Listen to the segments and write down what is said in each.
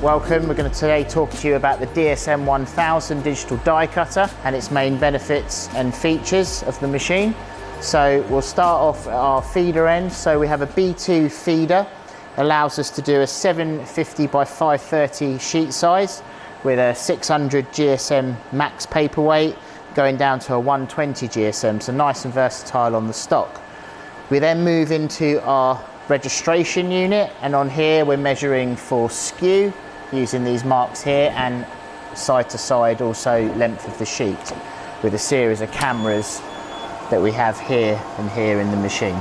welcome. We're going to today talk to you about the DSM-1000 digital die cutter and its main benefits and features of the machine. So we'll start off at our feeder end. So we have a B2 feeder, allows us to do a 750 by 530 sheet size with a 600 GSM max paperweight going down to a 120 GSM, so nice and versatile on the stock. We then move into our registration unit, and on here we're measuring for skew using these marks here, and side to side also length of the sheet with a series of cameras that we have here and here in the machine.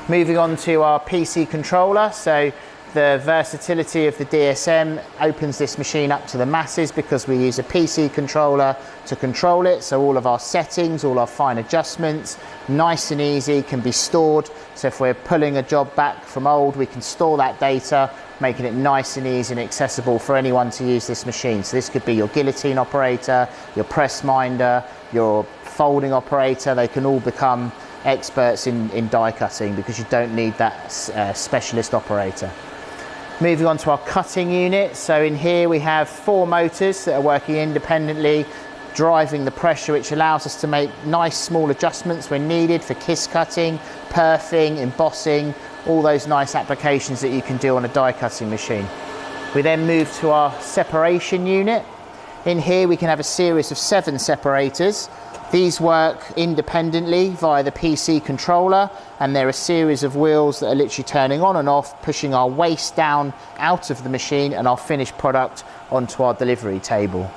Moving on to our PC controller, so the versatility of the DSM opens this machine up to the masses because we use a PC controller to control it. So all of our settings, all our fine adjustments, nice and easy, can be stored. So if we're pulling a job back from old, we can store that data, making it nice and easy and accessible for anyone to use this machine. So this could be your guillotine operator, your press minder, your folding operator. They can all become experts in die cutting because you don't need that specialist operator. Moving on to our cutting unit, so in here we have 4 motors that are working independently, driving the pressure, which allows us to make nice small adjustments when needed for kiss cutting, perfing, embossing, all those nice applications that you can do on a die cutting machine. We then move to our separation unit. In here we can have a series of 7 separators. These work independently via the PC controller, and they're a series of wheels that are literally turning on and off, pushing our waste down out of the machine and our finished product onto our delivery table.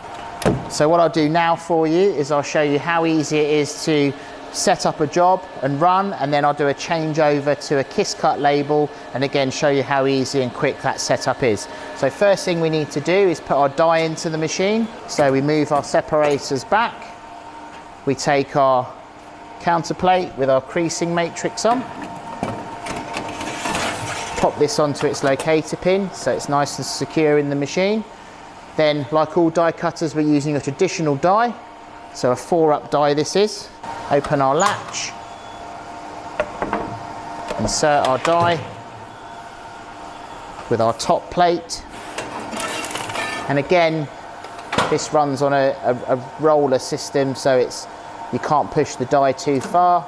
So what I'll do now for you is I'll show you how easy it is to set up a job and run, and then I'll do a changeover to a kiss cut label and again show you how easy and quick that setup is. So first thing we need to do is put our die into the machine. So we move our separators back. We take our counterplate with our creasing matrix on, pop this onto its locator pin so it's nice and secure in the machine. Then, like all die cutters, we're using a traditional die, so a 4-up die this is. Open our latch, insert our die with our top plate, and again this runs on a roller system, so you can't push the die too far.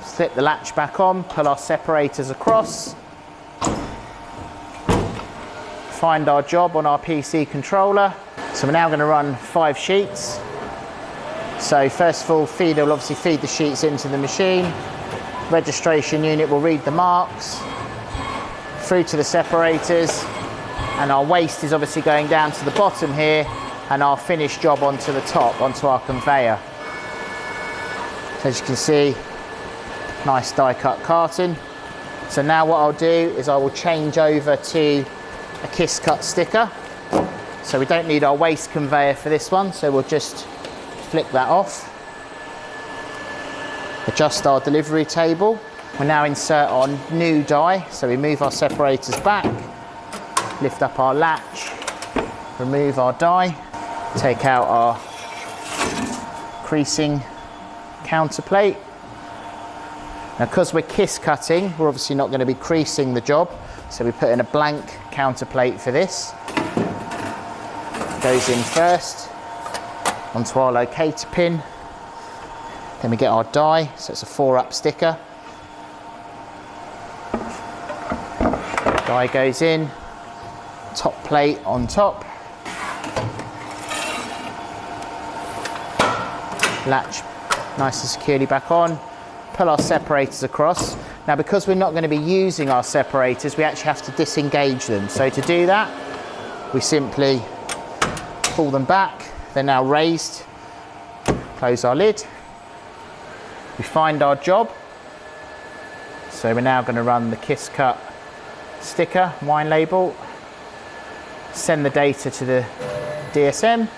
Slip the latch back on, pull our separators across, find our job on our PC controller. So we're now going to run 5 sheets. So first of all, feeder will obviously feed the sheets into the machine. Registration unit will read the marks through to the separators, and our waste is obviously going down to the bottom here, and our finished job onto the top, onto our conveyor. So as you can see, nice die cut carton. So now what I'll do is I will change over to a kiss cut sticker. So we don't need our waste conveyor for this one, so we'll just flick that off. Adjust our delivery table. We'll now insert our new die. So we move our separators back, lift up our latch, remove our die, take out our creasing counterplate. Now because we're kiss cutting, we're obviously not going to be creasing the job, so we put in a blank counterplate for this. Goes in first onto our locator pin, then we get our die, so it's a 4-up sticker. Die goes in, top plate on top, latch nice and securely back on, pull our separators across. Now because we're not going to be using our separators, we actually have to disengage them. So to do that, we simply pull them back. They're now raised. Close our lid. We find our job. So we're now going to run the kiss cut sticker, wine label, send the data to the DSM,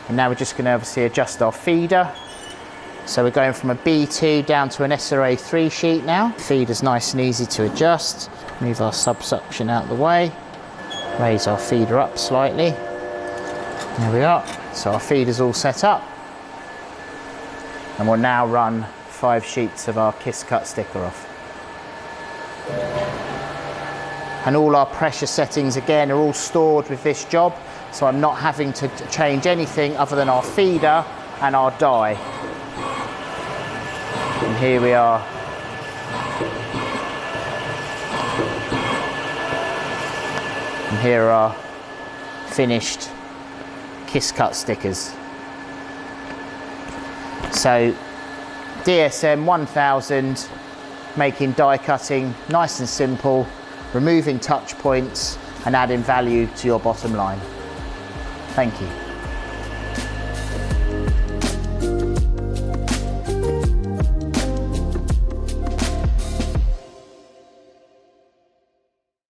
and now we're just going to obviously adjust our feeder. So we're going from a B2 down to an SRA 3 sheet now. Feeder's nice and easy to adjust. Move our subsuction out of the way, raise our feeder up slightly. There we are. So our feeder's all set up, and we'll now run 5 sheets of our kiss cut sticker off. And all our pressure settings again are all stored with this job, so I'm not having to change anything other than our feeder and our die. And here we are. And here are our finished kiss cut stickers. So DSM-1000, making die cutting nice and simple, removing touch points and adding value to your bottom line. Thank you.